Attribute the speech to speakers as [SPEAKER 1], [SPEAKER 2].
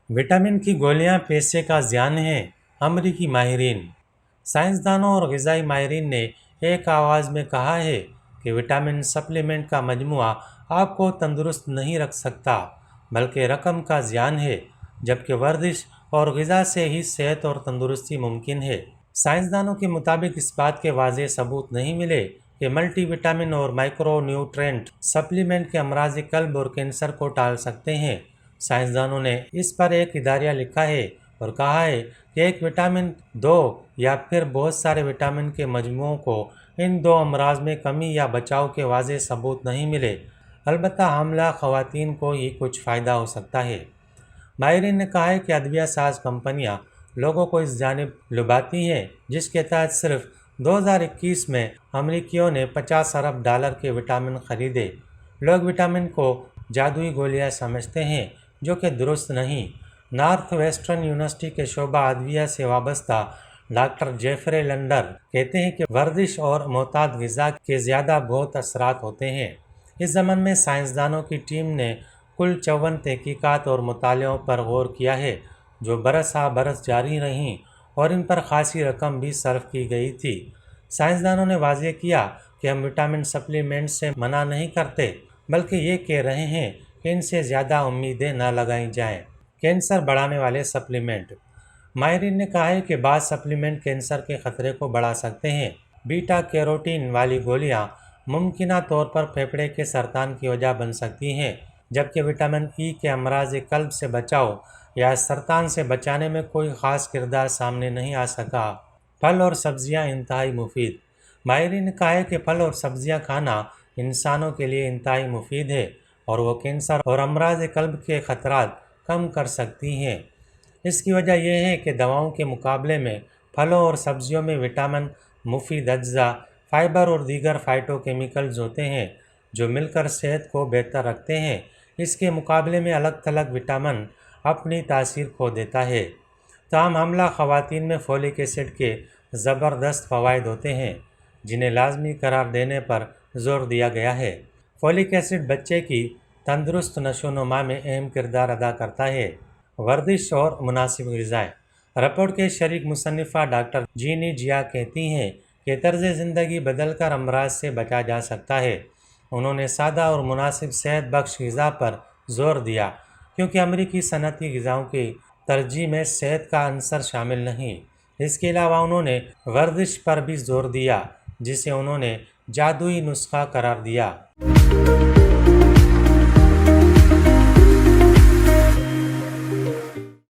[SPEAKER 1] Vitamin की गोलियां पैसे का ज़ियान है। अमरीकी माहिरीन। साइंसदानों और ग़िज़ाई माहिरीन ने एक आवाज़ में कहा है कि विटामिन सप्लीमेंट का मजमूआ आपको तंदुरुस्त नहीं रख सकता, बल्कि रकम का ज़ियान है, जबकि वर्जिश और ग़िज़ा से ही सेहत और तंदुरुस्ती मुमकिन है। साइंसदानों के मुताबिक इस बात के वाज़ेह सबूत नहीं मिले कि मल्टी विटामिन और माइक्रो न्यूट्रेंट सप्लीमेंट के अमराज कल्ब और कैंसर को टाल सकते हैं। साइंसदानों ने इस पर एक इदारिया लिखा है और कहा है कि एक विटामिन दो या फिर बहुत सारे विटामिन के मजमूओं को इन दो अमराज में कमी या बचाव के वाज़ेह सबूत नहीं मिले। अलबत्ता हामला ख़वातीन को ही कुछ फ़ायदा हो सकता है। माहिरीन ने कहा है कि अदविया साज कंपनियां लोगों को इस जानिब लुभाती हैं, जिसके तहत सिर्फ 2021 में अमरीकियों ने 50 अरब डॉलर के विटामिन खरीदे। लोग विटामिन को जादुई गोलियां समझते हैं, जो कि दुरुस्त नहीं। नॉर्थ वेस्टर्न यूनिवर्सिटी के शोबा अदविया से वाबस्ता डॉक्टर जेफरे लंडर कहते हैं कि वर्जिश और मोहताद ग़िज़ा के ज़्यादा बहुत असरात होते हैं। इस ज़मन में साइंसदानों की टीम ने कुल 54 तहकीकात और मुतालों पर गौर किया है, जो बरस बरस जारी रहीं और इन पर खासी रकम भी सर्फ की गई थी। साइंसदानों ने वाज़ेह किया कि हम विटामिन सप्लीमेंट से मना नहीं करते, बल्कि ये कह रहे हैं कि इनसे ज़्यादा उम्मीदें न लगाई जाएं। कैंसर बढ़ाने वाले सप्लीमेंट। माहिरीन ने कहा है कि बाद सप्लीमेंट कैंसर के ख़तरे को बढ़ा सकते हैं। बीटा कैरोटीन वाली गोलियां मुमकिना तौर पर फेफड़े के सरतान की वजह बन सकती हैं, जबकि विटामिन ई के अमराज कल्ब से बचाव या सरतान से बचाने में कोई ख़ास किरदार सामने नहीं आ सका। फल और सब्जियां इंतहाई मुफीद। माहिरीन ने कहा है कि फल और सब्जियां खाना इंसानों के लिए इंतहाई मुफीद है और वो कैंसर और अमराज कल्ब के ख़तरात कम कर सकती हैं। इसकी वजह यह है कि दवाओं के मुकाबले में फलों और सब्जियों में विटामिन, मुफीद अज्जा, फाइबर और दीगर फाइटोकेमिकल्स होते हैं, जो मिलकर सेहत को बेहतर रखते हैं। इसके मुकाबले में अलग थलग विटामिन अपनी तासीर खो देता है। ताहम हमला ख़वातीन में फोलिक एसिड के ज़बरदस्त फ़वाइद होते हैं, जिन्हें लाजमी करार देने पर ज़ोर दिया गया है। फोलिक एसिड बच्चे की तंदुरुस्त नशोनुमा में अहम किरदार अदा करता है। वर्जिश और मुनासिब ग़िज़ाएँ। रिपोर्ट के शरीक मुसन्निफ़ा डॉक्टर जीनी जिया कहती हैं कि तर्ज़ ज़िंदगी बदल कर अमराज से बचा जा सकता है। उन्होंने सादा और मुनासिब सेहत बख्श ग़िज़ा पर ज़ोर दिया, क्योंकि अमरीकी सनती ग़िज़ाओं की तरजीह में सेहत का अंसर शामिल नहीं। इसके अलावा उन्होंने वर्जिश पर भी ज़ोर दिया, जिसे उन्होंने जादुई नुस्खा करार दिया।